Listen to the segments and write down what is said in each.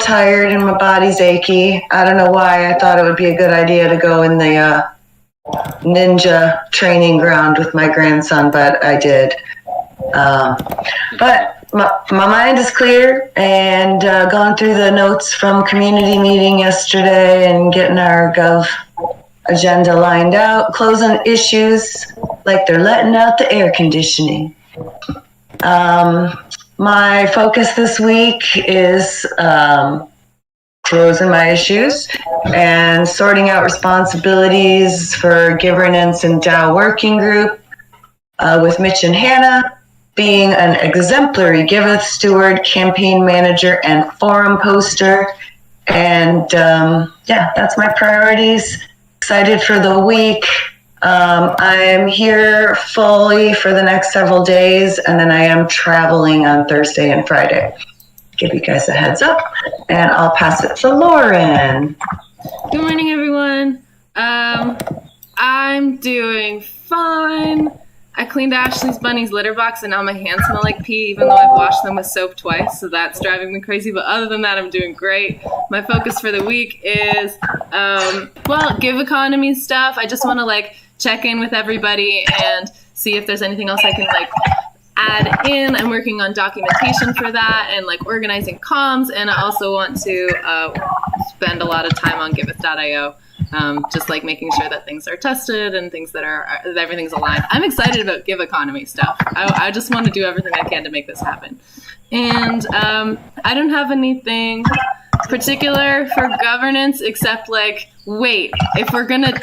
tired and my body's achy. I don't know why I thought it would be a good idea to go in the ninja training ground with my grandson, but I did. But my mind is clear, and going through the notes from community meeting yesterday and getting our Gov agenda lined out, closing issues like they're letting out the air conditioning. My focus this week is closing my issues and sorting out responsibilities for governance and DAO working group with Mitch and Hannah, being an exemplary Giveth steward, campaign manager, and forum poster. And that's my priorities. Excited for the week. I'm here fully for the next several days, and then I am traveling on Thursday and Friday. Give you guys a heads up, and I'll pass it to Lauren. Good morning, everyone. I'm doing fine. I cleaned Ashley's bunny's litter box, and now my hands smell like pee, even though I've washed them with soap twice, so that's driving me crazy. But other than that, I'm doing great. My focus for the week is, give economy stuff. I just want to, check in with everybody and see if there's anything else I can, add in. I'm working on documentation for that and, organizing comms, and I also want to spend a lot of time on Giveth.io. Just making sure that things are tested and things that everything's aligned. I'm excited about Give Economy stuff. I just want to do everything I can to make this happen. And I don't have anything particular for governance except if we're going to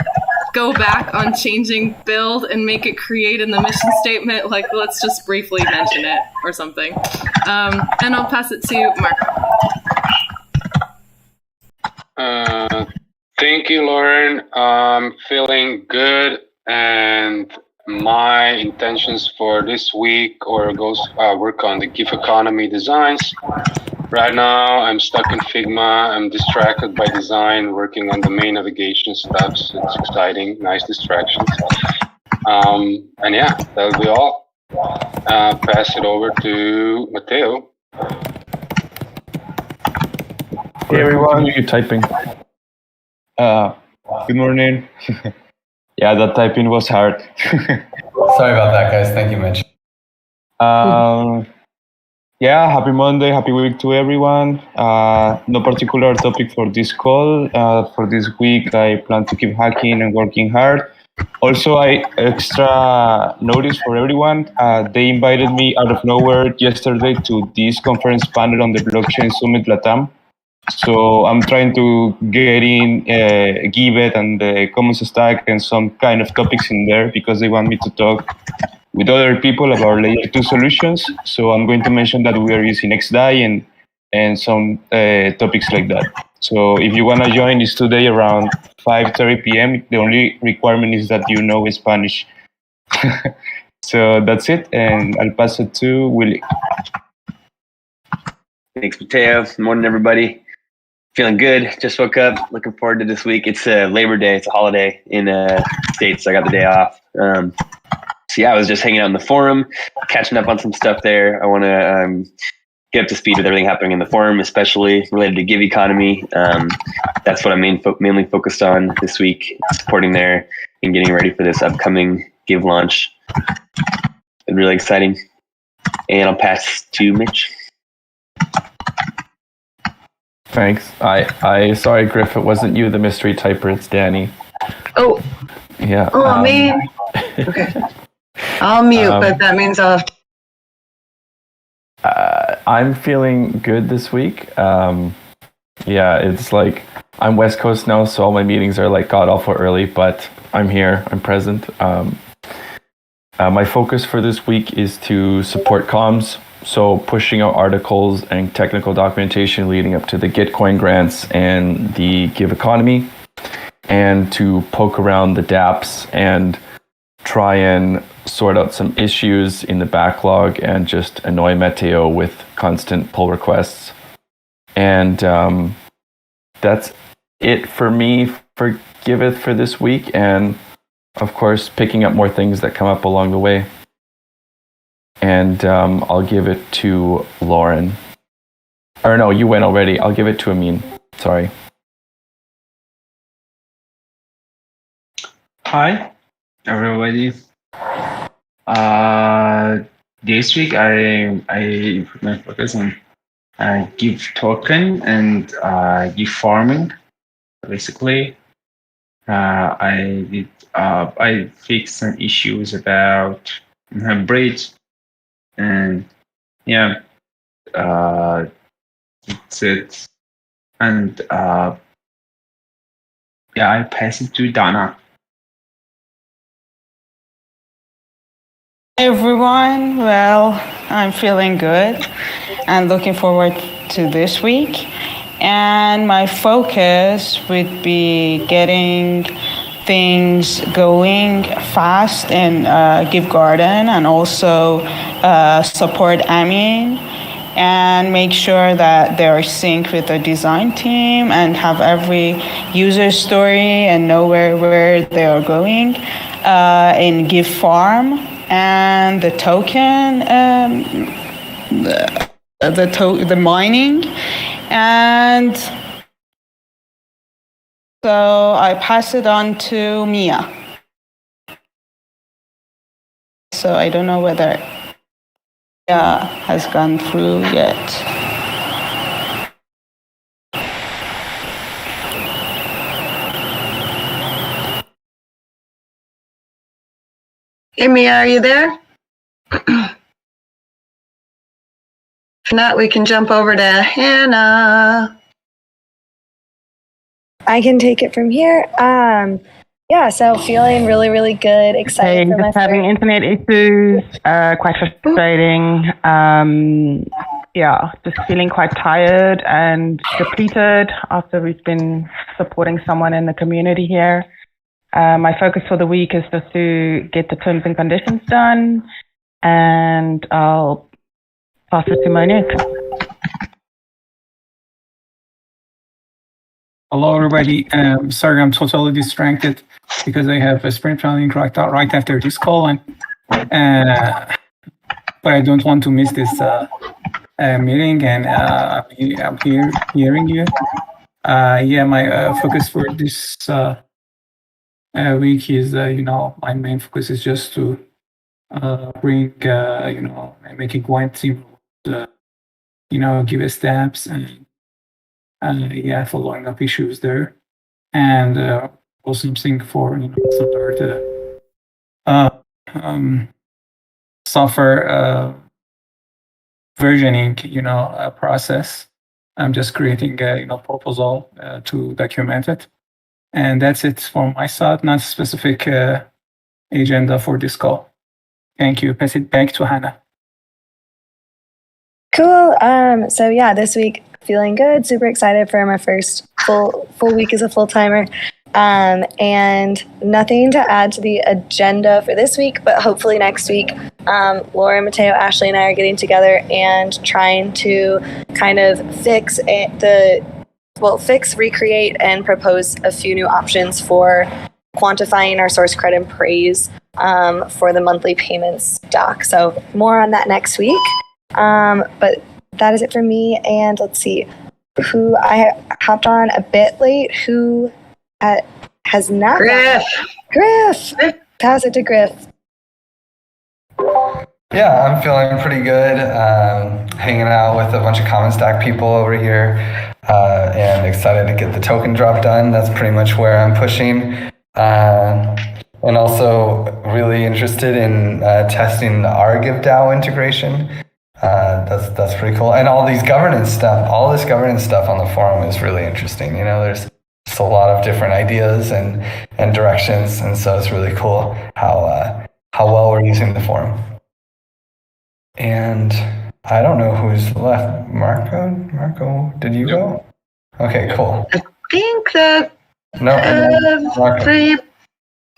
go back on changing build and make it create in the mission statement, let's just briefly mention it or something. And I'll pass it to Mark. Thank you, Lauren. I'm feeling good, and my intentions for this week work on the Give Economy designs. Right now, I'm stuck in Figma. I'm distracted by design, working on the main navigation stuff. So it's exciting, nice distractions. That'll be all. Pass it over to Matteo. Hey everyone, you typing? Good morning. Yeah, that typing was hard. Sorry about that, guys. Thank you, Mitch. Happy Monday, happy week to everyone. No particular topic for this call. For this week, I plan to keep hacking and working hard. Also, I extra notice for everyone. They invited me out of nowhere yesterday to this conference panel on the Blockchain Summit Latam. So I'm trying to get in Giveth and the Commons Stack and some kind of topics in there because they want me to talk with other people about layer 2 solutions. So I'm going to mention that we are using XDAI and some topics like that. So if you want to join, it's today around 5:30 p.m. The only requirement is that you know Spanish. So that's it, and I'll pass it to Willie. Thanks, Mateo. Good morning, everybody. Feeling good. Just woke up. Looking forward to this week. It's Labor Day. It's a holiday in the States, so I got the day off. I was just hanging out in the forum, catching up on some stuff there. I want to get up to speed with everything happening in the forum, especially related to Give Economy. That's what I'm mainly focused on this week, supporting there and getting ready for this upcoming Give launch. It's really exciting. And I'll pass to Mitch. Thanks. I sorry, Griff, it wasn't you, the mystery typer. It's Danny. Oh. Yeah. Oh, me. Okay. I'll mute, but that means I'll have to. I'm feeling good this week. It's I'm West Coast now, so all my meetings are god awful early, but I'm here. I'm present. My focus for this week is to support comms. So pushing out articles and technical documentation leading up to the Gitcoin grants and the Give Economy, and to poke around the dApps and try and sort out some issues in the backlog and just annoy Meteo with constant pull requests. And that's it for me for Giveth for this week, and of course picking up more things that come up along the way. And I'll give it to Lauren. Or no, you went already. I'll give it to Amin. Sorry. Hi, everybody. This week I put my focus on give token and give farming. Basically, I fixed some issues about bridge, and yeah, that's it. And yeah, I pass it to Donna. Hey everyone, well, I'm feeling good and looking forward to this week. And my focus would be getting things going fast in Give Garden and also support Amin and make sure that they're synced with the design team and have every user story and know where they are going in Give Farm. And the token, the mining, and so I pass it on to Mia. So I don't know whether Mia has gone through yet. Hey, Mia, are you there? If not, we can jump over to Hannah. I can take it from here. Yeah, so feeling really, really good, excited for my just having internet issues, quite frustrating. Yeah, just feeling quite tired and depleted after we've been supporting someone in the community here. My focus for the week is just to get the terms and conditions done, and I'll pass it to Monique. Hello, everybody. Sorry, I'm totally distracted because I have a sprint planning right after this call, and but I don't want to miss this meeting, and I'm here hearing you. Yeah, my focus for this week is, my main focus is just to bring, making quite simple, give steps and following up issues there, and also something for standard software versioning, process. I'm just creating a proposal to document it. And that's it from my side, not a specific agenda for this call. Thank you. Pass it back to Hannah. Cool. So yeah, this week feeling good, super excited for my first full week as a full-timer. And nothing to add to the agenda for this week, but hopefully next week, Laura, Mateo, Ashley, and I are getting together and trying to kind of fix, recreate, and propose a few new options for quantifying our source credit and praise for the monthly payments doc. So more on that next week. But that is it for me. And let's see, who I hopped on a bit late, who has not. Griff. Pass it to Griff. Yeah, I'm feeling pretty good. Hanging out with a bunch of Common Stack people over here, and excited to get the token drop done. That's pretty much where I'm pushing. And also really interested in testing the RGiveDAO integration. That's pretty cool. And all this governance stuff on the forum is really interesting. There's just a lot of different ideas and directions, and so it's really cool how well we're using the forum. And I don't know who's left. Marco, did you go? Okay, cool. I think that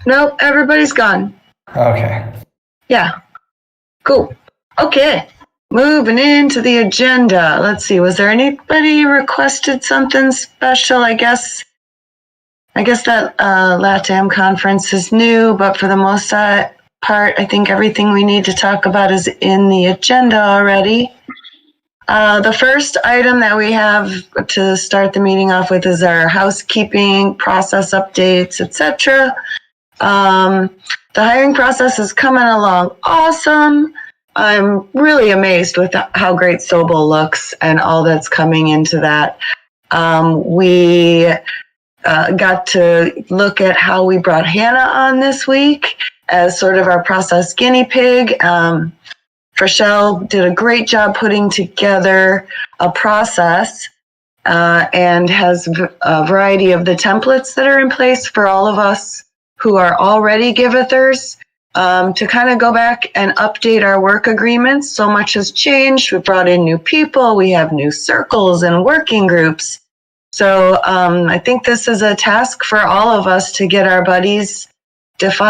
Nope, everybody's gone. Okay. Yeah, cool. Okay, moving into the agenda. Let's see, was there anybody requested something special? I guess that LATAM conference is new, but for the most part, I think everything we need to talk about is in the agenda already. The first item that we have to start the meeting off with is our housekeeping, process updates, etc. The hiring process is coming along awesome. I'm really amazed with how great Sobel looks and all that's coming into that. We got to look at how we brought Hannah on this week as sort of our process guinea pig. Rochelle did a great job putting together a process and has a variety of the templates that are in place for all of us who are already Givethers to kind of go back and update our work agreements. So much has changed. We brought in new people. We have new circles and working groups. So I think this is a task for all of us to get our buddies, ask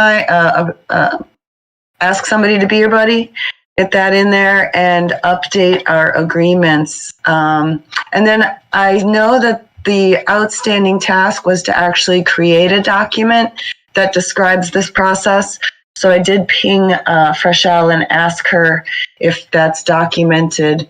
somebody to be your buddy, get that in there and update our agreements. And then I know that the outstanding task was to actually create a document that describes this process. So I did ping Freshelle and ask her if that's documented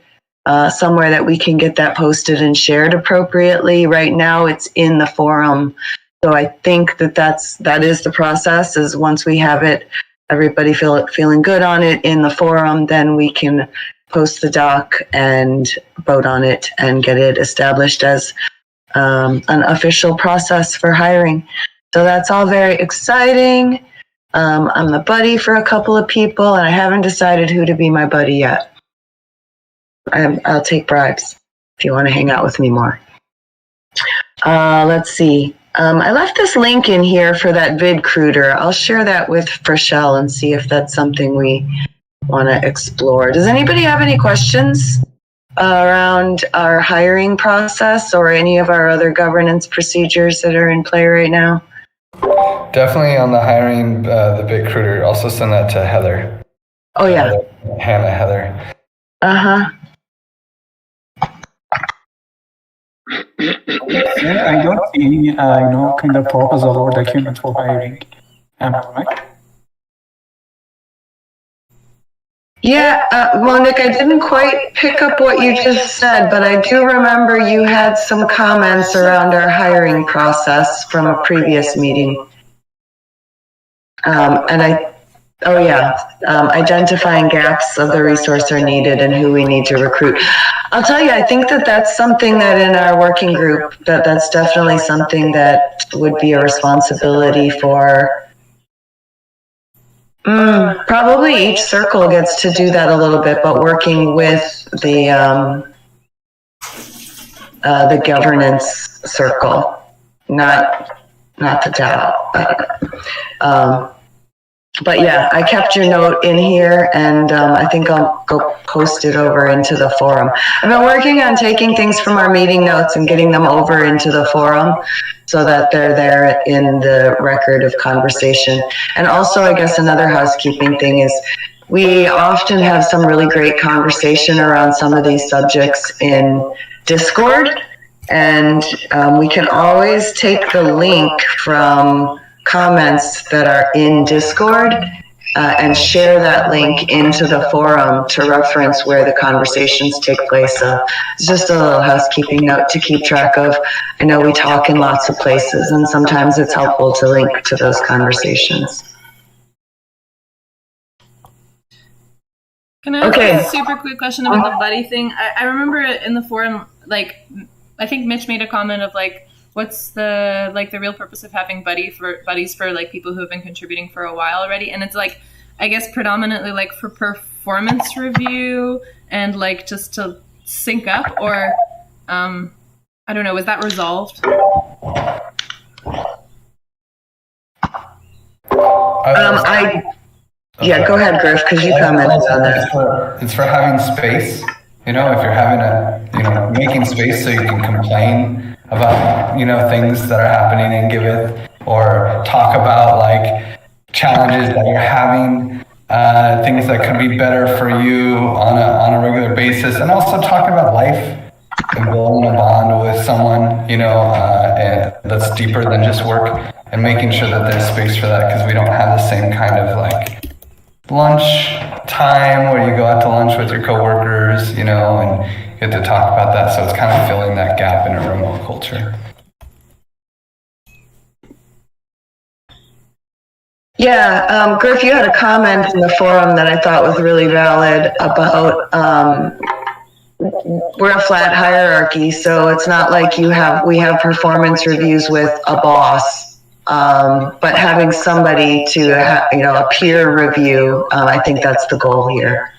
somewhere that we can get that posted and shared appropriately. Right now it's in the forum. So I think that is the process, is once we have it, everybody feeling good on it in the forum, then we can post the doc and vote on it and get it established as an official process for hiring. So that's all very exciting. I'm the buddy for a couple of people, and I haven't decided who to be my buddy yet. I'll take bribes if you want to hang out with me more. Let's see. I left this link in here for that VidCruiter. I'll share that with Rochelle and see if that's something we want to explore. Does anybody have any questions around our hiring process or any of our other governance procedures that are in play right now? Definitely on the hiring, the VidCruiter. Also send that to Heather. Oh, yeah. Heather. Uh-huh. Yeah, I don't see any, kind of proposal or document for hiring. Am I right? Yeah, well, Nick, I didn't quite pick up what you just said, but I do remember you had some comments around our hiring process from a previous meeting. Identifying gaps of the resource are needed and who we need to recruit. I'll tell you, I think that's something that in our working group, that's definitely something that would be a responsibility for. Probably each circle gets to do that a little bit, but working with the governance circle, not the DAO. But yeah, I kept your note in here, and I think I'll go post it over into the forum. I've been working on taking things from our meeting notes and getting them over into the forum so that they're there in the record of conversation. And also, I guess another housekeeping thing is we often have some really great conversation around some of these subjects in Discord, and we can always take the link from comments that are in Discord and share that link into the forum to reference where the conversations take place. So it's just a little housekeeping note to keep track of. I know we talk in lots of places, and sometimes it's helpful to link to those conversations. Can I ask a super quick question about the buddy thing? I remember in the forum, I think Mitch made a comment of what's the real purpose of having buddies for people who have been contributing for a while already? And it's I guess predominantly for performance review and just to sync up, or I don't know, was that resolved? Yeah, go ahead, Griff, because you commented on that. It's for having space. If you're having making space so you can complain about, things that are happening in Giveth, or talk about challenges that you're having, things that could be better for you on a regular basis, and also talking about life and building a bond with someone, and that's deeper than just work, and making sure that there's space for that, because we don't have the same kind of lunch time where you go out to lunch with your coworkers, and get to talk about that. So it's kind of filling that gap in a remote culture. Yeah, Griff, you had a comment in the forum that I thought was really valid about we're a flat hierarchy, so it's not like we have performance reviews with a boss, but having somebody to a peer review, I think that's the goal here.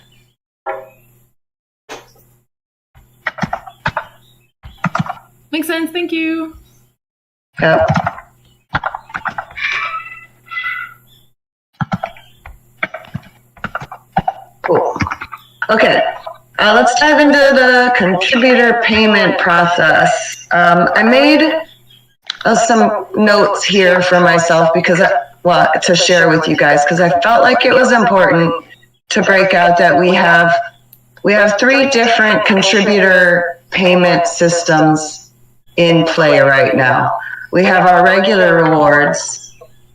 Makes sense. Thank you. Yep. Cool. Okay, let's dive into the contributor payment process. I made some notes here for myself because, to share with you guys, because I felt like it was important to break out that we have 3 different contributor payment systems in play right now. We have our regular rewards.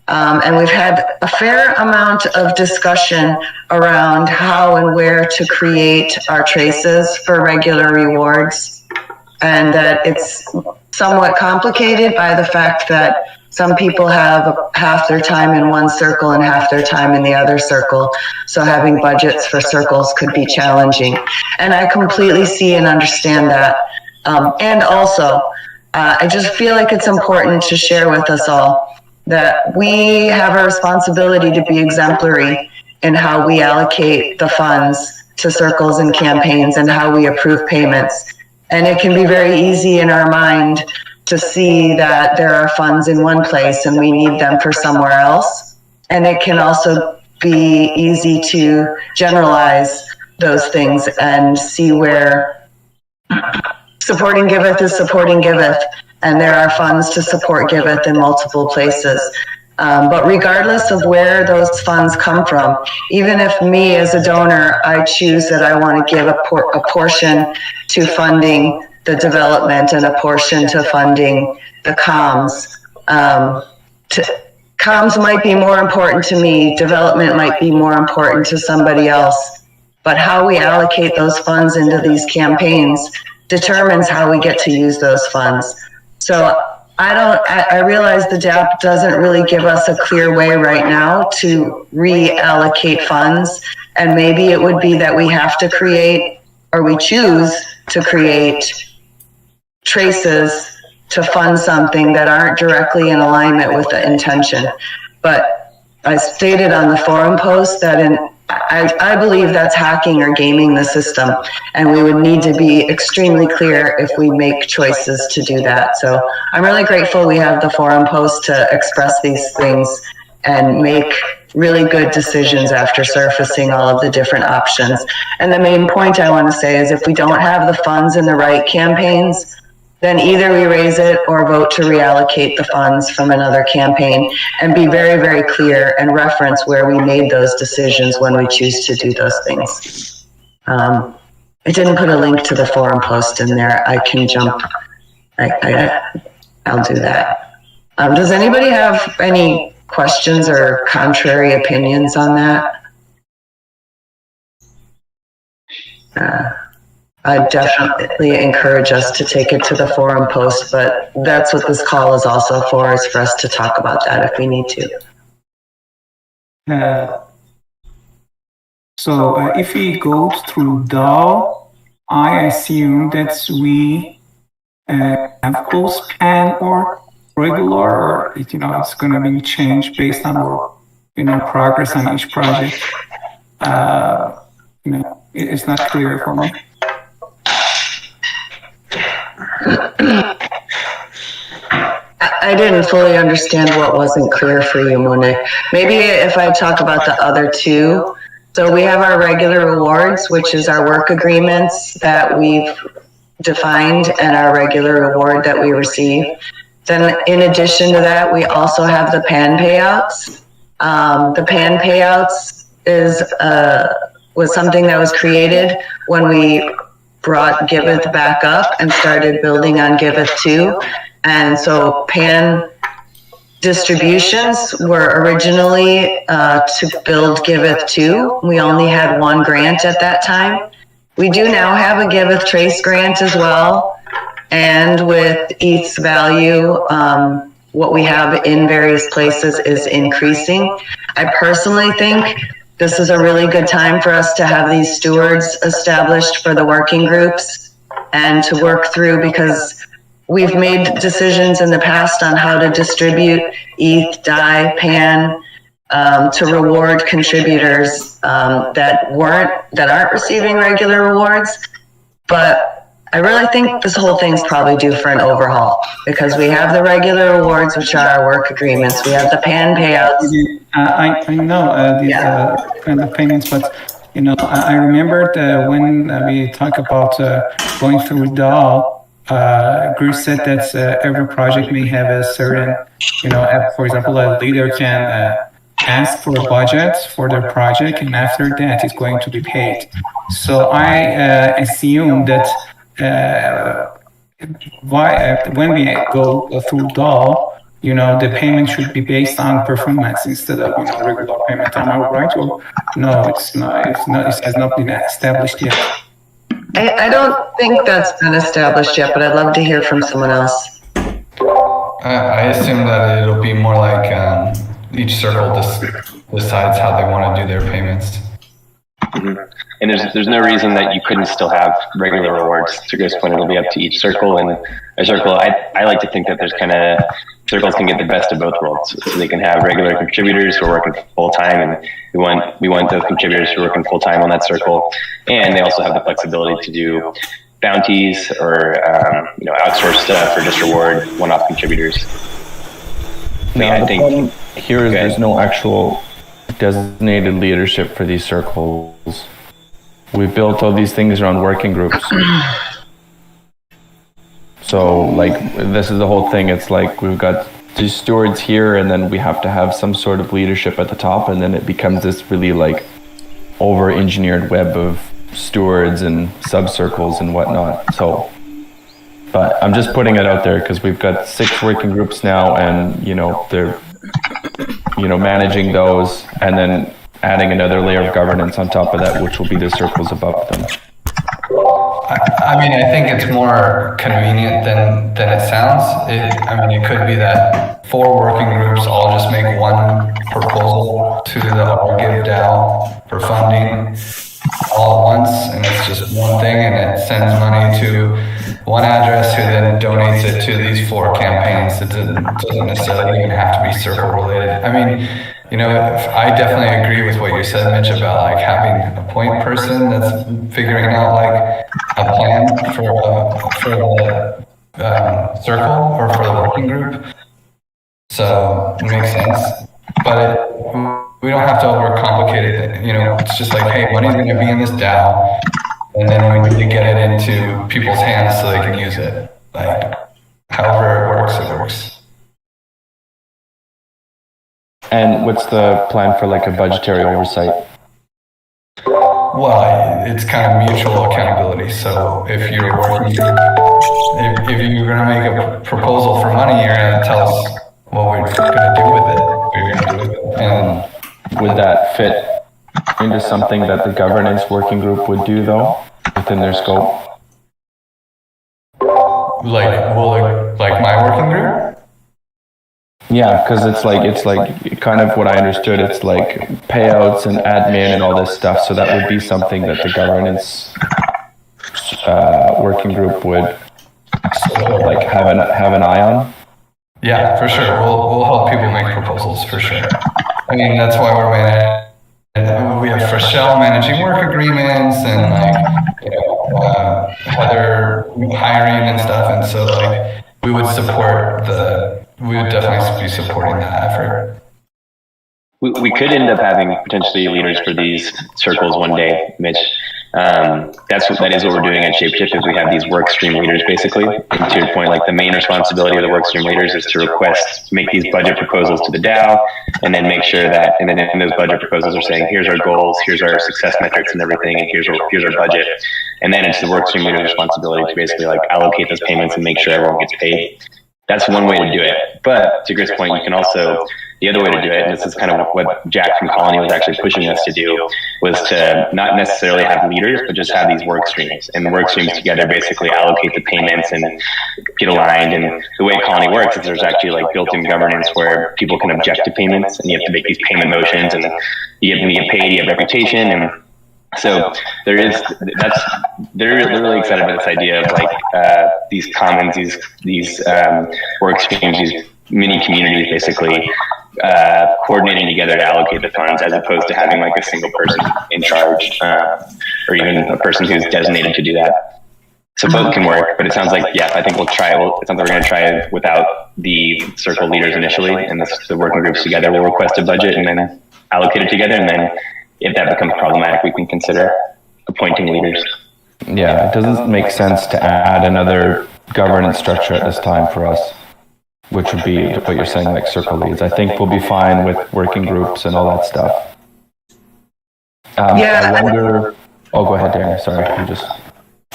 And we've had a fair amount of discussion around how and where to create our traces for regular rewards, and that it's somewhat complicated by the fact that some people have half their time in one circle and half their time in the other circle, so having budgets for circles could be challenging. And I completely see and understand that. And also, I just feel like it's important to share with us all that we have a responsibility to be exemplary in how we allocate the funds to circles and campaigns and how we approve payments. And it can be very easy in our mind to see that there are funds in one place and we need them for somewhere else. And it can also be easy to generalize those things and see where supporting Giveth is supporting Giveth, and there are funds to support Giveth in multiple places. But regardless of where those funds come from, even if me as a donor, I choose that I want to give a portion to funding the development and a portion to funding the comms. Comms might be more important to me, development might be more important to somebody else, but how we allocate those funds into these campaigns determines how we get to use those funds. So I realize the DAP doesn't really give us a clear way right now to reallocate funds, and maybe it would be that we have to create, or we choose to create, traces to fund something that aren't directly in alignment with the intention. But I stated on the forum post that I believe that's hacking or gaming the system, and we would need to be extremely clear if we make choices to do that. So I'm really grateful we have the forum post to express these things and make really good decisions after surfacing all of the different options. And the main point I want to say is if we don't have the funds in the right campaigns, then either we raise it or vote to reallocate the funds from another campaign, and be very, very clear and reference where we made those decisions when we choose to do those things. I didn't put a link to the forum post in there. I can jump. I'll do that. Does anybody have any questions or contrary opinions on that? I definitely encourage us to take it to the forum post, but that's what this call is also for, is for us to talk about that if we need to. So if we go through DAO, I assume that we have close pan or regular, or it's going to be changed based on our progress on each project. It's not clear for me. I didn't fully understand what wasn't clear for you, Monique. Maybe if I talk about the other two. So we have our regular rewards, which is our work agreements that we've defined, and our regular reward that we receive. Then in addition to that, we also have the PAN payouts. The PAN payouts was something that was created when we brought Giveth back up and started building on Giveth 2. And so PAN distributions were originally to build Giveth 2. We only had one grant at that time. We do now have a Giveth Trace grant as well, and with ETH's value, what we have in various places is increasing. I personally think this is a really good time for us to have these stewards established for the working groups and to work through, because we've made decisions in the past on how to distribute ETH, DAI, PAN, to reward contributors that aren't receiving regular rewards. But I really think this whole thing's probably due for an overhaul, because we have the regular rewards, which are our work agreements. We have the PAN payouts. I know these kind of payments, but I remembered when we talk about going through DAO, Bruce said that every project may have a certain, for example, a leader can ask for a budget for their project, and after that it's going to be paid. So I assume that when we go through DAO, the payment should be based on performance instead of regular payment. Am I right? Or no, it's not. It has not been established yet. I don't think that's been established yet, but I'd love to hear from someone else. I assume that it'll be more like each circle decides how they want to do their payments. Mm-hmm. And there's no reason that you couldn't still have regular rewards. To Grace's point, it'll be up to each circle, and a circle, I like to think that there's circles can get the best of both worlds. So they can have regular contributors who are working full time, and we want those contributors who are working full time on that circle, and they also have the flexibility to do bounties or outsource stuff or just reward one-off contributors. Now, the problem here is there's no actual designated leadership for these circles. We built all these things around working groups. So, this is the whole thing. It's like we've got these stewards here, and then we have to have some sort of leadership at the top, and then it becomes this really over-engineered web of stewards and sub-circles and whatnot. So, but I'm just putting it out there because we've got 6 working groups now, and they're managing those, and then adding another layer of governance on top of that, which will be the circles above them. I mean, I think it's more convenient than it sounds. It could be that 4 working groups all just make one proposal to the Give DAO for funding all at once, and it's just one thing, and it sends money to one address who then donates it to these 4 campaigns. It doesn't necessarily even have to be circle related. I definitely agree with what you said, Mitch, about having a point person that's figuring out a plan for the circle or for the working group. So it makes sense, but we don't have to overcomplicate it. It's just hey, money's going to be in this DAO, and then we need to get it into people's hands so they can use it. However it works. And what's the plan for a budgetary oversight? Well, it's kind of mutual accountability. So if you're working, if you're going to make a proposal for money, you're going to tell us what we're going to do with it. And would that fit into something that the governance working group would do, though, within their scope? Like my working group? Yeah, because it's kind of what I understood. It's payouts and admin and all this stuff. So that would be something that the governance working group would have an eye on. Yeah, for sure. We'll help people make proposals for sure. That's why we're we have Freshell managing work agreements and Heather hiring and stuff, and so we would definitely be supporting that effort. We could end up having potentially leaders for these circles one day, Mitch. That is what we're doing at Shapeshift, is we have these work stream leaders basically. And to your point, the main responsibility of the work stream leaders is to make these budget proposals to the DAO, and then make sure that, and then in those budget proposals are saying, here's our goals, here's our success metrics and everything, and here's our budget. And then it's the work stream leader's responsibility to basically allocate those payments and make sure everyone gets paid. That's one way to do it. But to Grit's point, you can also the other way to do it, and this is kind of what Jack from Colony was actually pushing us to do, was to not necessarily have leaders, but just have these work streams, and the work streams together basically allocate the payments and get aligned. And the way Colony works is there's actually like built-in governance where people can object to payments, and you have to make these payment motions, and when you get paid, you have reputation. And so they're really excited about this idea of like these commons, these work streams, these mini communities basically coordinating together to allocate the funds, as opposed to having like a single person in charge or even a person who's designated to do that. So both can work, but it sounds like, yeah, I think we'll try it. It sounds like we're going to try it without the circle leaders initially, and the working groups together will request a budget and then allocate it together, and then if that becomes problematic, we can consider appointing leaders. Yeah, it doesn't make sense to add another governance structure at this time for us, which would be what you're saying, like circle leads. I think we'll be fine with working groups and all that stuff. Yeah. I wonder. Oh, go ahead, Darren. Sorry, you just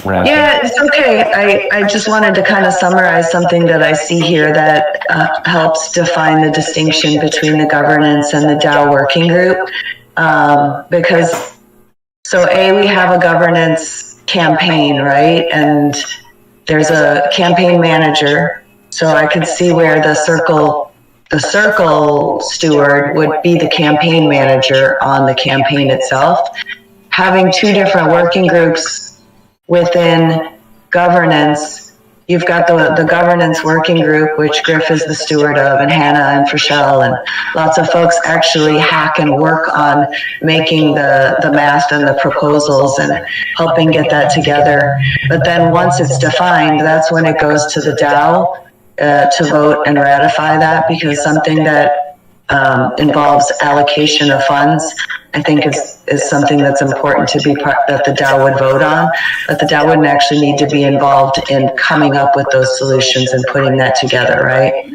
ran. Yeah, it's okay. I just wanted to kind of summarize something that I see here that helps define the distinction between the governance and the DAO working group. Because, so we have a governance campaign, right? And there's a campaign manager. So I could see where the circle steward would be the campaign manager on the campaign itself. Having two different working groups within governance, you've got the governance working group, which Griff is the steward of, and Hannah and Frashelle, and lots of folks actually hack and work on making the math and the proposals and helping get that together. But then once it's defined, that's when it goes to the DAO to vote and ratify that, because something that involves allocation of funds, I think is something that's important to be part, that the DAO would vote on, but the DAO wouldn't actually need to be involved in coming up with those solutions and putting that together, right?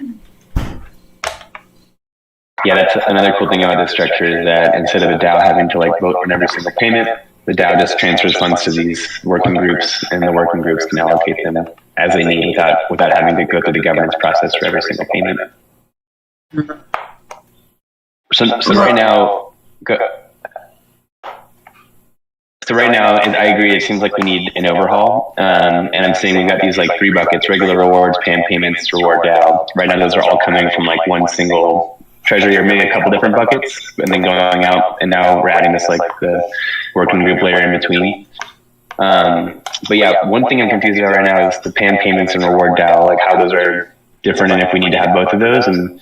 Yeah, that's another cool thing about this structure, is that instead of the DAO having to like vote on every single payment, the DAO just transfers funds to these working groups, and the working groups can allocate them as they need without having to go through the governance process for every single payment. So right now, I agree. It seems like we need an overhaul, and I'm saying we've got these like 3 buckets: regular rewards, PAM payments, reward DAO. Right now, those are all coming from like one single treasury, or maybe a couple different buckets, and then going out. And now we're adding this like the working group layer in between. But yeah, one thing I'm confused about right now is the PAM payments and reward DAO, like how those are different, and if we need to have both of those. And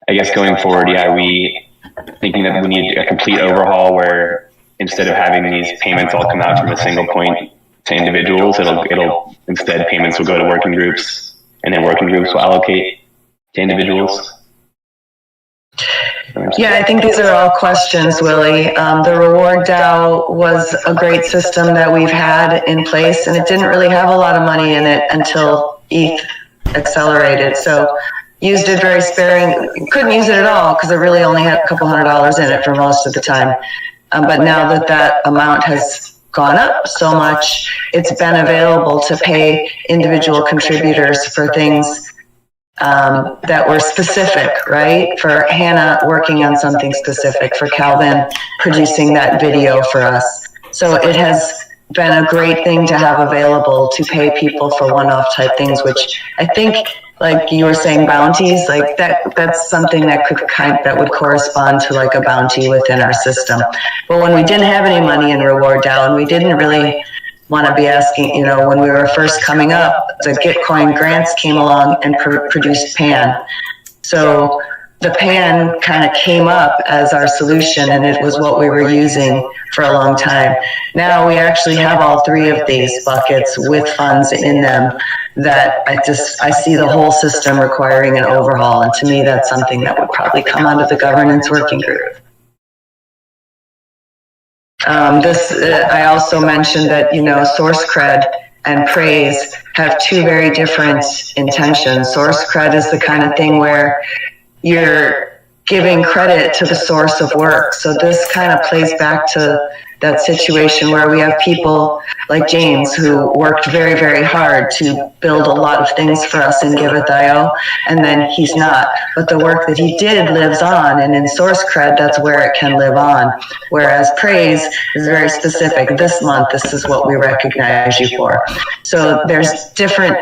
I guess going forward, yeah, we thinking that we need a complete overhaul where instead of having these payments all come out from a single point to individuals, it'll instead payments will go to working groups, and then working groups will allocate to individuals. Yeah, I think these are all questions, Willie. The reward DAO was a great system that we've had in place, and it didn't really have a lot of money in it until ETH accelerated. So used it very sparingly. Couldn't use it at all because it really only had a couple $100s in it for most of the time. But now that amount has gone up so much, it's been available to pay individual contributors for things that were specific, right? For Hannah working on something specific, for Calvin producing that video for us. So it has been a great thing to have available to pay people for one-off type things, which I think, like you were saying, bounties, like that's something that that would correspond to like a bounty within our system. But when we didn't have any money in reward DAO, and we didn't really want to be asking, when we were first coming up, the Gitcoin grants came along and produced PAN. So the PAN kind of came up as our solution, and it was what we were using for a long time. Now we actually have all 3 of these buckets with funds in them that I see the whole system requiring an overhaul. And to me, that's something that would probably come under the governance working group. I also mentioned that, source cred and praise have 2 very different intentions. Source cred is the kind of thing where you're giving credit to the source of work. So this kind of plays back to that situation where we have people like James who worked very, very hard to build a lot of things for us in Giveth.io, and then he's not. But the work that he did lives on, and in SourceCred, that's where it can live on. Whereas praise is very specific. This month, this is what we recognize you for. So there's different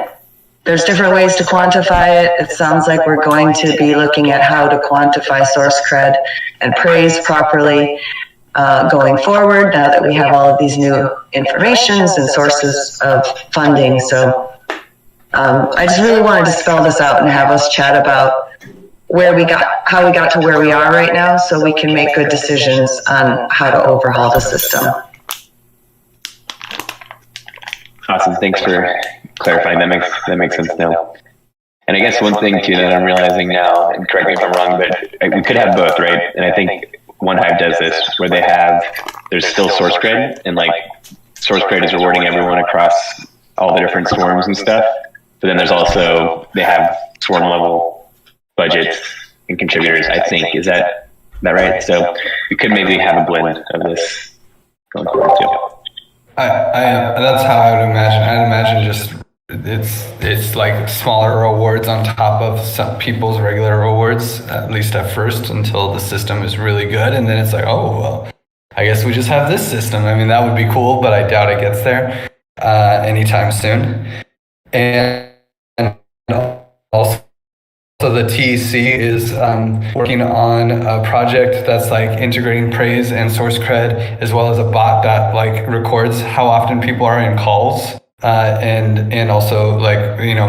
ways to quantify it. It sounds like we're going to be looking at how to quantify SourceCred and praise properly going forward, now that we have all of these new informations and sources of funding. So I just really wanted to spell this out and have us chat about how we got to where we are right now, so we can make good decisions on how to overhaul the system. Awesome. Thanks for clarifying. That makes sense now. And I guess one thing too that I'm realizing now, and correct me if I'm wrong, but we could have both, right? And I think OneHive does this, where there's still SourceCred, and like SourceCred is rewarding everyone across all the different swarms and stuff. But then there's also, they have swarm level budgets and contributors, I think. Is that right? So we could maybe have a blend of this going forward too. That's how I would imagine. I'd imagine just it's like smaller rewards on top of some people's regular rewards, at least at first, until the system is really good, and then it's like, oh well, I guess we just have this system. I mean, that would be cool, but I doubt it gets there anytime soon. And also, the TEC is working on a project that's like integrating praise and SourceCred, as well as a bot that like records how often people are in calls, and also like, you know,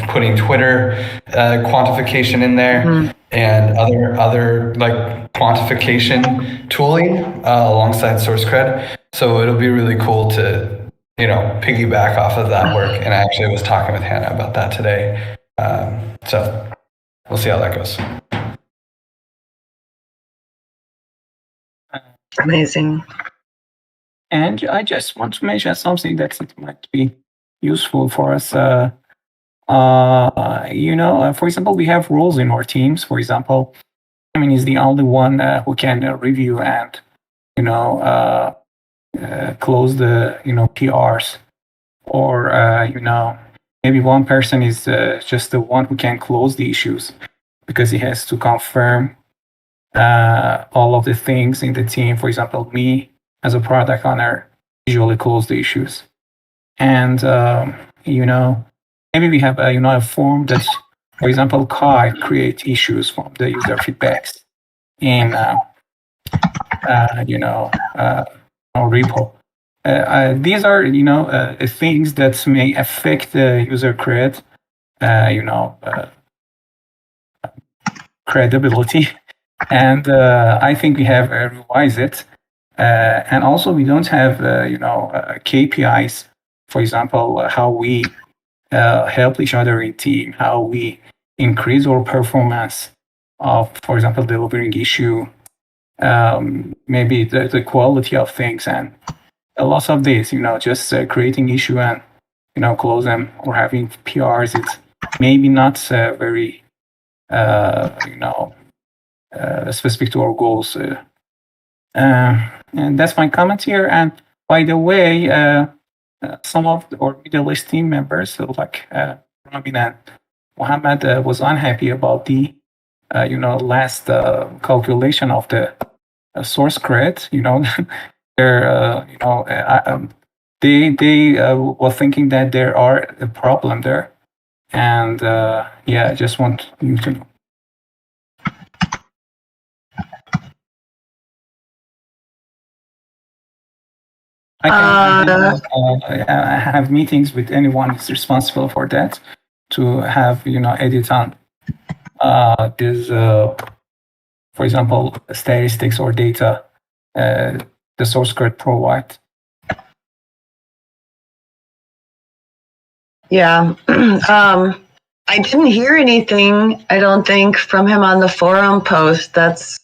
putting Twitter quantification in there, and other like quantification tooling alongside SourceCred. So it'll be really cool to, you know, piggyback off of that work. And I actually was talking with Hannah about that today. So we'll see how that goes. Amazing. And I just want to mention something that might be useful for us. You know, for example, we have roles in our teams. For example, admin is the only one who can review and, you know, close the, you know, PRs. Or, you know, maybe one person is just the one who can close the issues, because he has to confirm all of the things in the team. For example, me as a product owner usually close the issues. And, you know, maybe we have you know, a form that, for example, Kai create issues from the user feedbacks in, you know, our repo. These are, you know, things that may affect the user cred, you know, credibility. And I think we have revised it. And also we don't have, you know, KPIs, for example, how we help each other in team, how we increase our performance of, for example, delivering issue, maybe the quality of things, and lots of this, you know, just creating issue and, you know, close them, or having PRs. It's maybe not very, you know, specific to our goals. And that's my comment here. And by the way, some of our Middle East team members, like Robin and Mohammed, was unhappy about the, you know, last calculation of the SourceCred. You know, they're, you know, they were thinking that there are a problem there, and yeah, I just want you to know. I have meetings with anyone who's responsible for that to have, you know, edit on this, for example, statistics or data the SourceCred provide. Yeah. I didn't hear anything, I don't think, from him on the forum post. That's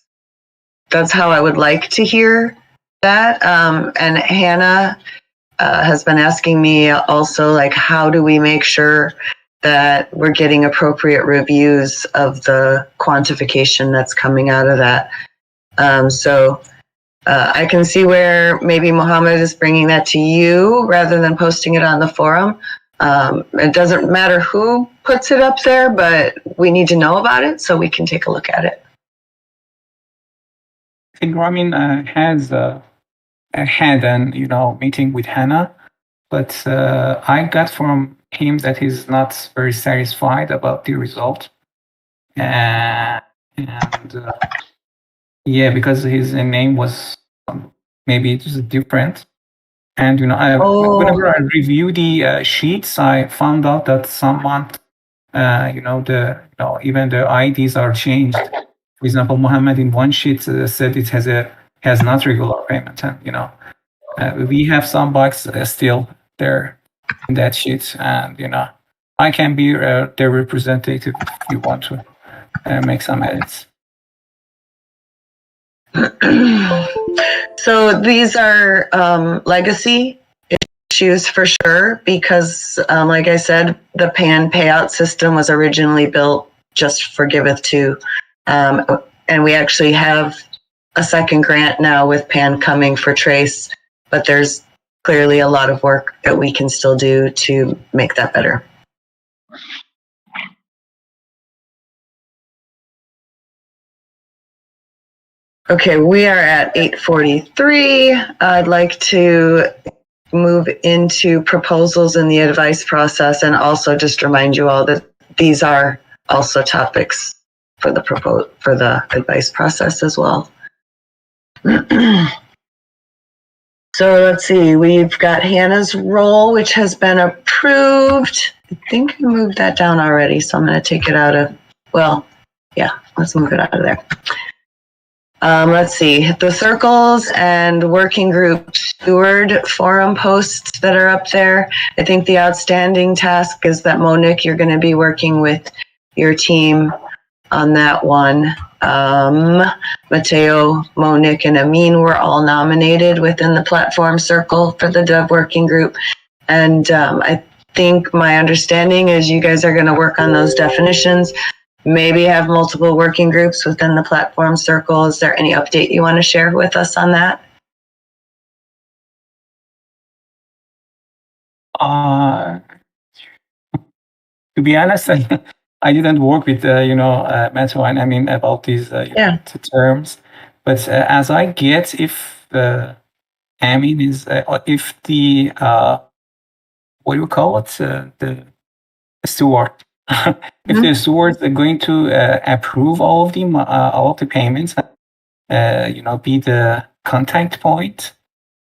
how I would like to hear that. And Hannah has been asking me also, like, how do we make sure that we're getting appropriate reviews of the quantification that's coming out of that? So I can see where maybe Mohammed is bringing that to you rather than posting it on the forum. It doesn't matter who puts it up there, but we need to know about it so we can take a look at it. I think Ramin has had an meeting with Hannah, but I got from him that he's not very satisfied about the result, and yeah, because his name was maybe just different. And whenever I review the sheets, I found out that someone, even the IDs are changed. For example, Mohammed in one sheet said it has not regular payment, and we have some bugs still there in that sheet, and I can be their representative if you want to make some edits. So these are legacy issues for sure, because like I said, the PAN payout system was originally built just for Giveth 2. And we actually have a second grant now with PAN coming for Trace, but there's clearly a lot of work that we can still do to make that better. Okay, we are at 8:43. I'd like to move into proposals in the advice process, and also just remind you all that these are also topics for the advice process as well. So let's see, we've got Hannah's role, which has been approved. I think I moved that down already, so I'm going to take it out of, let's move it out of there. Let's see, the circles and working group steward forum posts that are up there. I think the outstanding task is that Monique, you're going to be working with your team on that one. Mateo, Monique, and Amin were all nominated within the platform circle for the Dev working group. And I think my understanding is you guys are going to work on those definitions. Maybe have multiple working groups within the platform circle. Is there any update you want to share with us on that? To be honest, I didn't work with Matthew and Amin about these terms. But as I get, if Amin is, if the what do you call it, the steward. If the stewards are going to approve all of the payments, be the contact point,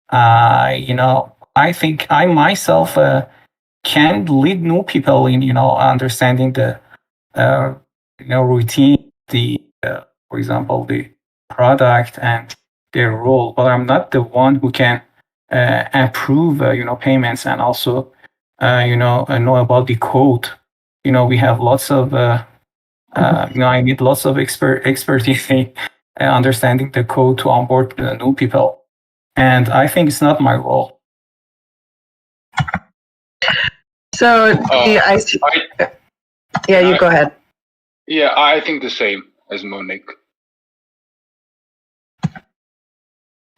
I think I myself can lead new people in, understanding the, routine, for example, the product and their role. But I'm not the one who can approve, payments and also, know about the code. We have lots of, I need lots of expertise in understanding the code to onboard new people. And I think it's not my role. So, you go ahead. Yeah, I think the same as Monique.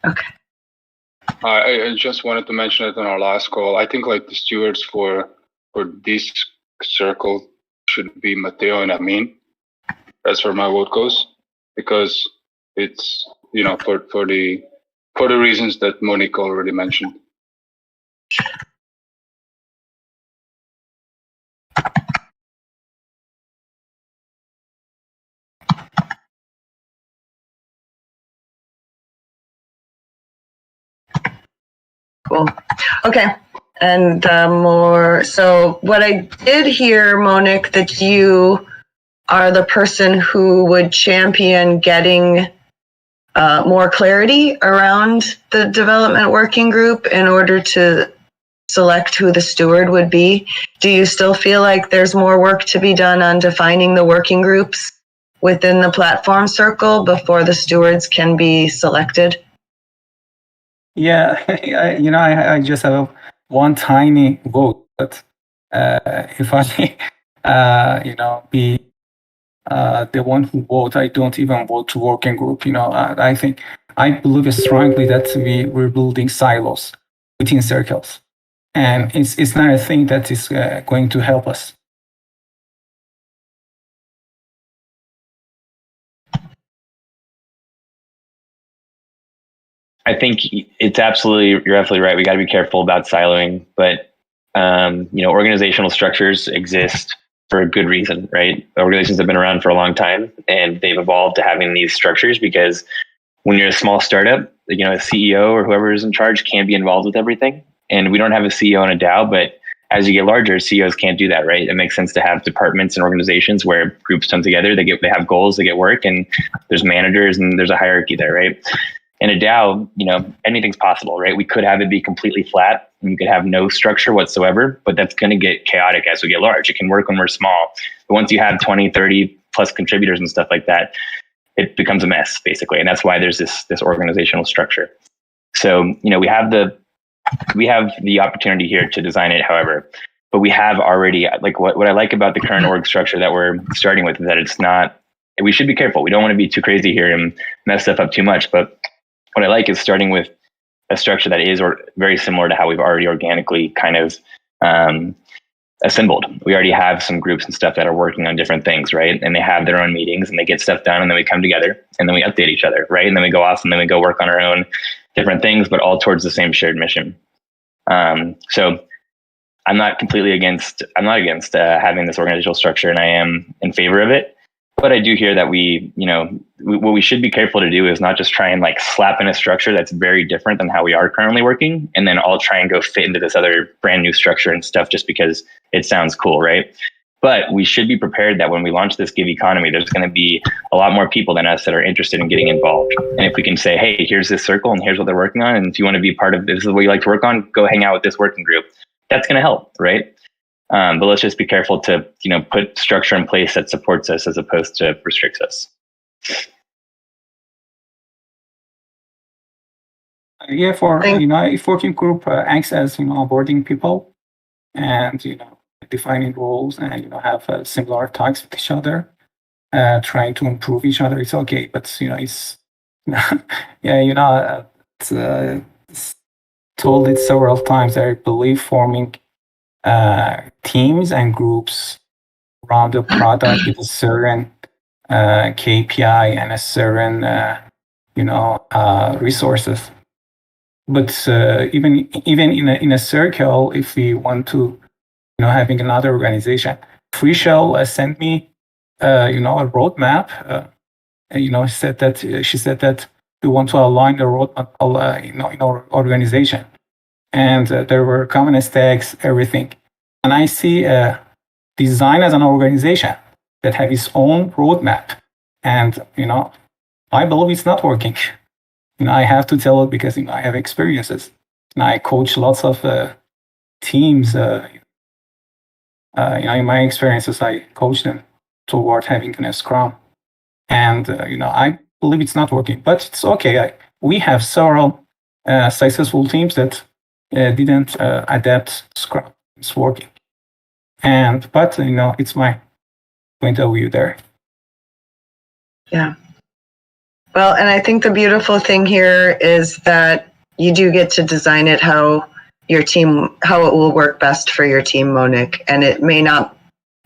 Okay. I just wanted to mention it on our last call. I think like the stewards for this circle should be Mateo and Amin. That's where my vote goes, because it's for the reasons that Monique already mentioned. Cool. Okay. And so what I did hear, Monique, that you are the person who would champion getting more clarity around the development working group in order to select who the steward would be. Do you still feel like there's more work to be done on defining the working groups within the platform circle before the stewards can be selected? Yeah, I just have one tiny vote, but if I, be the one who vote, I don't even vote to working group. I think I believe strongly that we're building silos within circles, and it's not a thing that is going to help us. I think you're absolutely right. We got to be careful about siloing, but organizational structures exist for a good reason, right? Organizations have been around for a long time, and they've evolved to having these structures because when you're a small startup, a CEO or whoever is in charge can't be involved with everything. And we don't have a CEO in a DAO, but as you get larger, CEOs can't do that, right? It makes sense to have departments and organizations where groups come together, they have goals, they get work, and there's managers and there's a hierarchy there, right? In a DAO, anything's possible, right? We could have it be completely flat and you could have no structure whatsoever, but that's going to get chaotic as we get large. It can work when we're small, but once you have 20, 30 plus contributors and stuff like that, it becomes a mess basically. And that's why there's this organizational structure. So, we have the opportunity here to design it, however, but we have already, like what I like about the current org structure that we're starting with is that we should be careful. We don't want to be too crazy here and mess stuff up too much, but what I like is starting with a structure that is very similar to how we've already organically kind of assembled. We already have some groups and stuff that are working on different things, right? And they have their own meetings and they get stuff done and then we come together and then we update each other, right? And then we go off and then we go work on our own different things, but all towards the same shared mission. So I'm not against having this organizational structure, and I am in favor of it. But I do hear that what we should be careful to do is not just try and slap in a structure that's very different than how we are currently working, and then all try and go fit into this other brand new structure and stuff just because it sounds cool, right? But we should be prepared that when we launch this gig economy, there's going to be a lot more people than us that are interested in getting involved. And if we can say, hey, here's this circle and here's what they're working on, and if you want to be part of this is what you like to work on, go hang out with this working group. That's going to help, right? But let's just be careful to, put structure in place that supports us as opposed to restricts us. Yeah, if working group acts as onboarding people and defining roles and have similar talks with each other, trying to improve each other, it's okay. But it's it's told it several times. I believe forming teams and groups around the product with a certain KPI and a certain resources. But even in a circle, if we want to having another organization, Freeshell sent me a roadmap. She said that we want to align the roadmap in our organization. And there were common stacks, everything. And I see design as an organization that have its own roadmap. And, I believe it's not working. I have to tell it because, I have experiences. And I coach lots of teams. In my experiences, I coach them toward having a Scrum. And, I believe it's not working. But it's okay. We have several successful teams that didn't adapt Scrum. It's working. But it's my point of view there. Yeah. Well, and I think the beautiful thing here is that you do get to design it how it will work best for your team, Monique. And it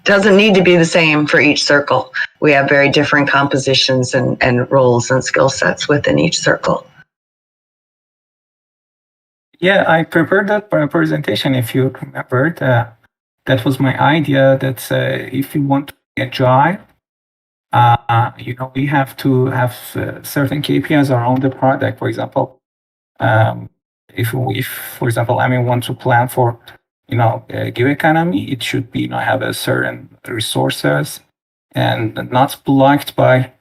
doesn't need to be the same for each circle. We have very different compositions and roles and skill sets within each circle. Yeah, I prepared that presentation. If you remembered, that was my idea. That if you want to be agile, we have to have certain KPIs around the product. For example, if for example, want to plan for give economy, it should be have a certain resources and not blocked by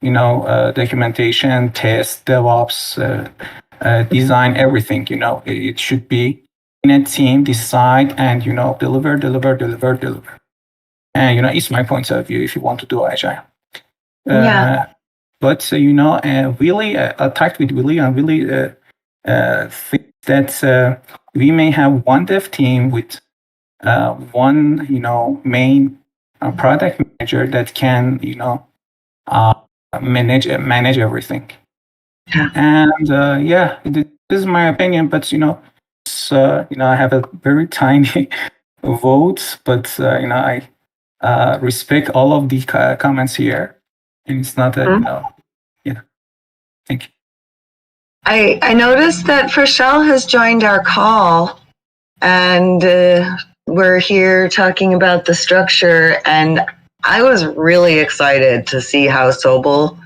documentation, test, DevOps. Design everything, it should be in a team, decide and, deliver. And, it's my point of view if you want to do agile. But, Willie, I talked with Willie and Willie thinks that we may have one dev team with one, main product manager that can, manage everything. And this is my opinion, but I have a very tiny vote, but I respect all of the comments here, and it's not that thank you. I noticed that Frashelle has joined our call, and we're here talking about the structure, and I was really excited to see how Sobel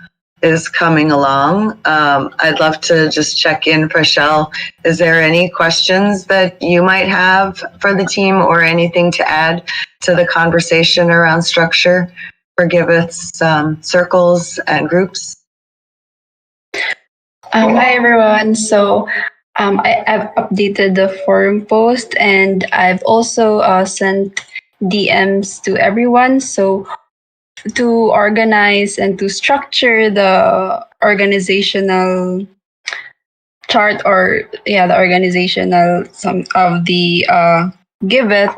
is coming along. I'd love to just check in, Frashelle. Is there any questions that you might have for the team or anything to add to the conversation around structure for Giveth's circles and groups? Hi everyone. So I've updated the forum post, and I've also sent DMs to everyone. So to organize and to structure the organizational chart, or the organizational some of the Giveth,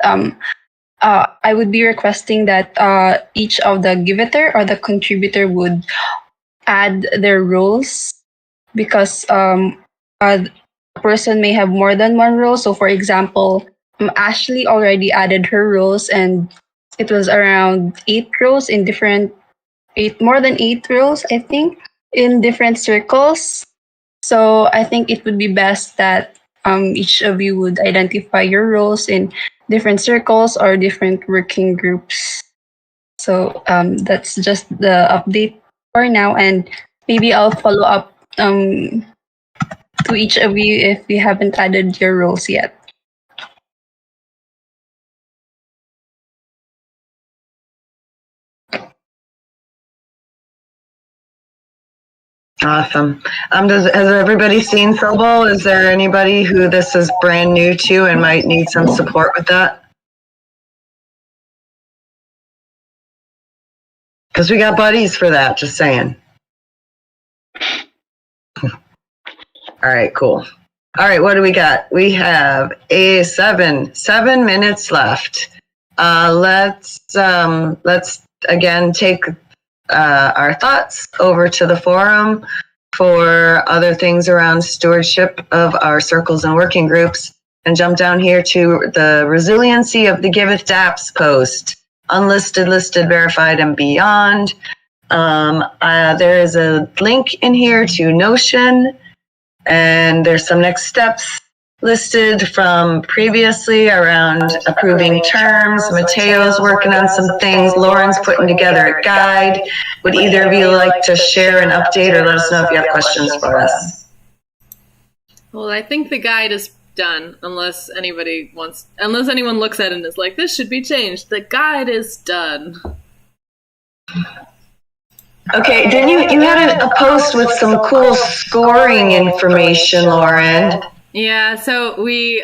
I would be requesting that each of the Givether or the contributor would add their roles, because a person may have more than one role. So, for example, Ashley already added her roles, and it was around 8 roles in more than 8 roles, I think, in different circles. So, I think it would be best that each of you would identify your roles in different circles or different working groups. So, that's just the update for now, and maybe I'll follow up to each of you if you haven't added your roles yet. Awesome. Has everybody seen Sobel? Is there anybody who this is brand new to and might need some support with that? Because we got buddies for that, just saying. All right, cool. All right, what do we got? We have 7 minutes left. Let's again take our thoughts over to the forum for other things around stewardship of our circles and working groups, and jump down here to the resiliency of the Giveth DApps post, unlisted, listed, verified, and beyond. There is a link in here to Notion, and there's some next steps listed from previously around approving terms. Mateo's working on some things. Lauren's putting together a guide. Would either of you like to share an update or let us know if you have questions for us? Well, I think the guide is done, unless anyone looks at it and is like, this should be changed. The guide is done. Okay, then you had a post with some cool scoring information, Lauren. Yeah, so we,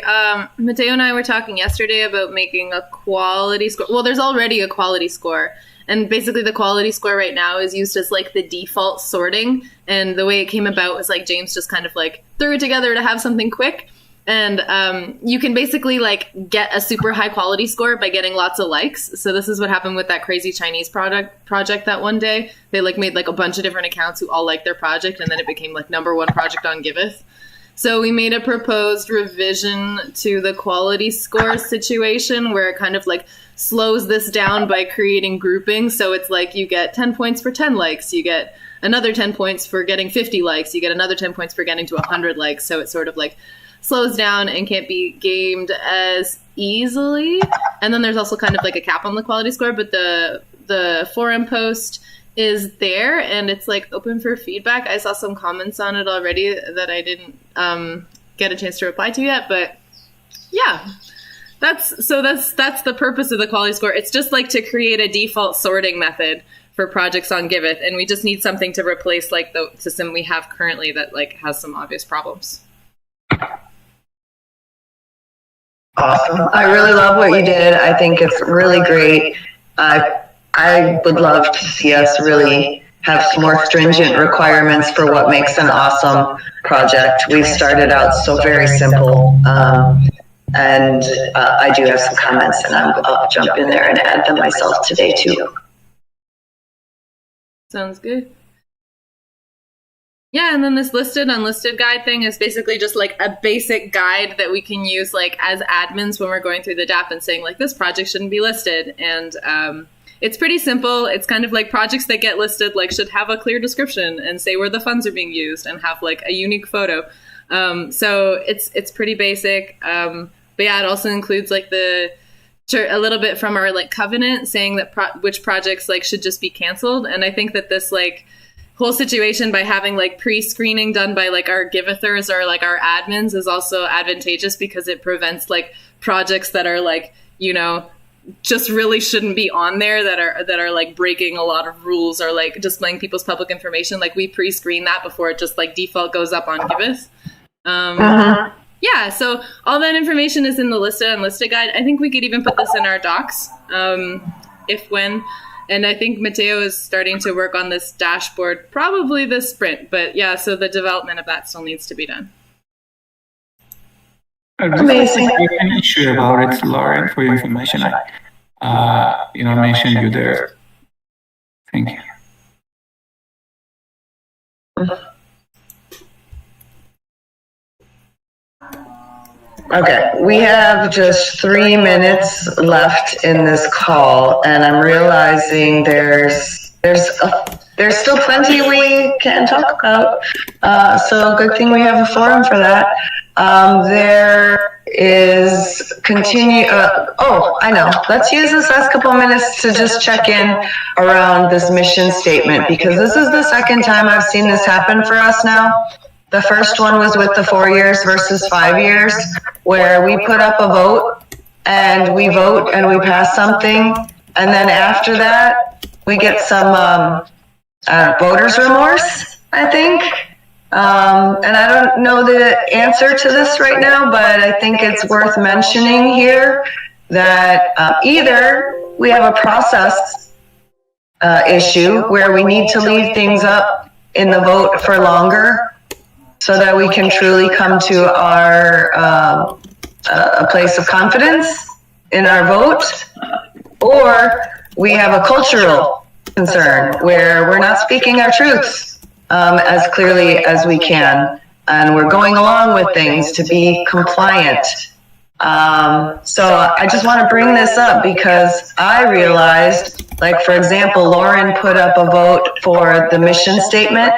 Mateo and I were talking yesterday about making a quality score. Well, there's already a quality score. And basically the quality score right now is used as like the default sorting. And the way it came about was like James just kind of like threw it together to have something quick. And you can basically like get a super high quality score by getting lots of likes. So this is what happened with that crazy Chinese project that one day. They like made like a bunch of different accounts who all liked their project, and then it became like #1 project on Giveth. So we made a proposed revision to the quality score situation where it kind of like slows this down by creating groupings. So it's like you get 10 points for 10 likes, you get another 10 points for getting 50 likes, you get another 10 points for getting to 100 likes. So it sort of like slows down and can't be gamed as easily. And then there's also kind of like a cap on the quality score, but the forum post is there and it's like open for feedback. I saw some comments on it already that I didn't get a chance to reply to yet, but yeah, that's the purpose of the quality score. It's just like to create a default sorting method for projects on Giveth, and we just need something to replace like the system we have currently that like has some obvious problems. Awesome. I really love what you did. I think it's really great. I would love to see us really have some more stringent requirements for what makes an awesome project. We've started out so very simple, and I do have some comments, and I'll jump in there and add them myself today too. Sounds good. Yeah, and then this listed unlisted guide thing is basically just like a basic guide that we can use like as admins when we're going through the DApp and saying like this project shouldn't be listed. And it's pretty simple. It's kind of like projects that get listed like should have a clear description and say where the funds are being used and have like a unique photo. So it's pretty basic. But yeah, it also includes like a little bit from our like covenant saying that which projects like should just be canceled. And I think that this like whole situation by having like pre-screening done by like our Givethers or like our admins is also advantageous because it prevents like projects that are like, you know, just really shouldn't be on there that are like breaking a lot of rules or like displaying people's public information. Like we pre-screen that before it just like default goes up on Giveth. Yeah, so all that information is in the listed unlisted guide. I think we could even put this in our docs when. And I think Mateo is starting to work on this dashboard probably this sprint. But yeah, so the development of that still needs to be done. Amazing. I'm not sure about it, Lauren, for your information. I mentioned you there. Thank you. Okay, we have just 3 minutes left in this call, and I'm realizing there's still plenty we can talk about. So good thing we have a forum for that. There is I know. Let's use this last couple of minutes to just check in around this mission statement, because this is the second time I've seen this happen for us now. The first one was with the 4 years versus 5 years, where we put up a vote and we vote and we pass something. And then after that, we get some voter's remorse, I think. And I don't know the answer to this right now, but I think it's worth mentioning here that either we have a process issue where we need to leave things up in the vote for longer, so that we can truly come to our a place of confidence in our vote, or we have a cultural concern where we're not speaking our truths as clearly as we can, and we're going along with things to be compliant. So I just want to bring this up because I realized, like, for example, Lauren put up a vote for the mission statement,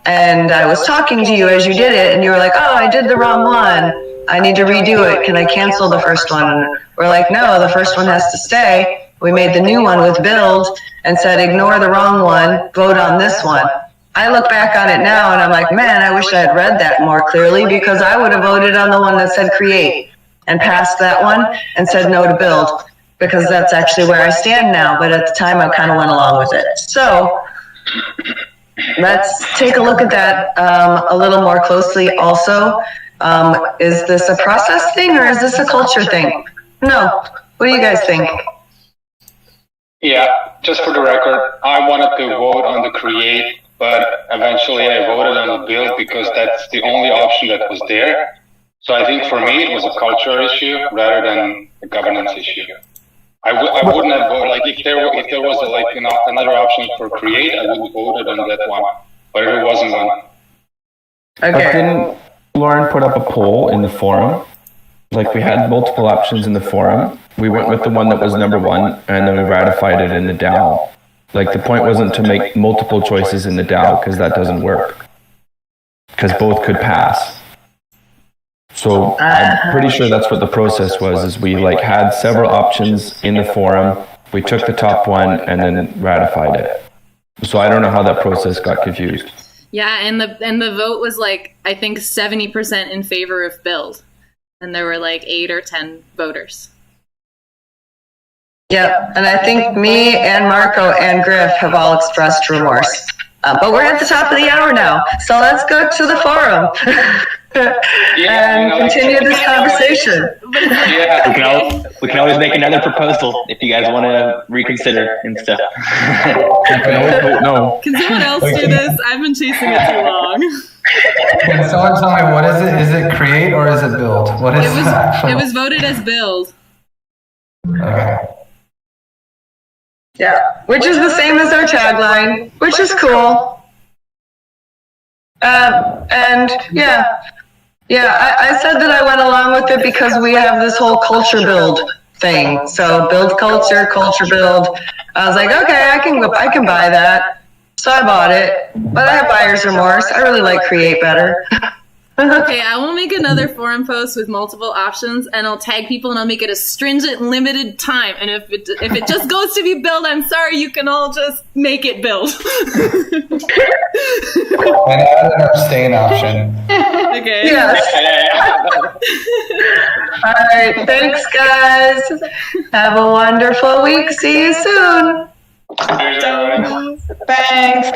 and I was talking to you as you did it, and you were like, oh, I did the wrong one. I need to redo it. Can I cancel the first one? We're like, no, the first one has to stay. We made the new one with build and said, ignore the wrong one, vote on this one. I look back on it now and I'm like, man, I wish I had read that more clearly, because I would have voted on the one that said create and passed that one and said no to build, because that's actually where I stand now. But at the time, I kind of went along with it. So let's take a look at that a little more closely also. Is this a process thing or is this a culture thing? No. What do you guys think? Yeah, just for the record, I wanted to vote on the create, but eventually I voted on the build because that's the only option that was there. So I think for me, it was a cultural issue rather than a governance issue. I wouldn't have voted, like if there was another option for create, I would have voted on that one, but it wasn't one. Okay. But didn't Lauren put up a poll in the forum? Like we had multiple options in the forum. We went with the one that was number one, and then we ratified it in the DAO. Like the point wasn't to make multiple choices in the DAO, because that doesn't work. Because both could pass. So I'm pretty sure that's what the process was, is we like had several options in the forum, we took the top one and then ratified it. So I don't know how that process got confused. Yeah, and the vote was like, I think 70% in favor of build. And there were like 8 or 10 voters. Yeah, and I think me and Marco and Griff have all expressed remorse. But we're at the top of the hour now, so let's go to the forum and continue this conversation. Yeah, we can always make another proposal if you guys want to reconsider and stuff. No. Can someone else do this? I've been chasing it too long. Can someone tell me what is it? Is it create or is it build? What is that? It was voted as build. Okay. Yeah, which is the same as our tagline, which is cool. And I said that I went along with it because we have this whole culture build thing. So build culture, culture build. I was like, okay, I can buy that. So I bought it, but I have buyer's remorse. I really like Create better. Okay, I will make another forum post with multiple options, and I'll tag people, and I'll make it a stringent, limited time. And if it just goes to be build, I'm sorry, you can all just make it build. And add an abstain option. Okay. Yes. All right. Thanks, guys. Have a wonderful week. See you soon. Thanks.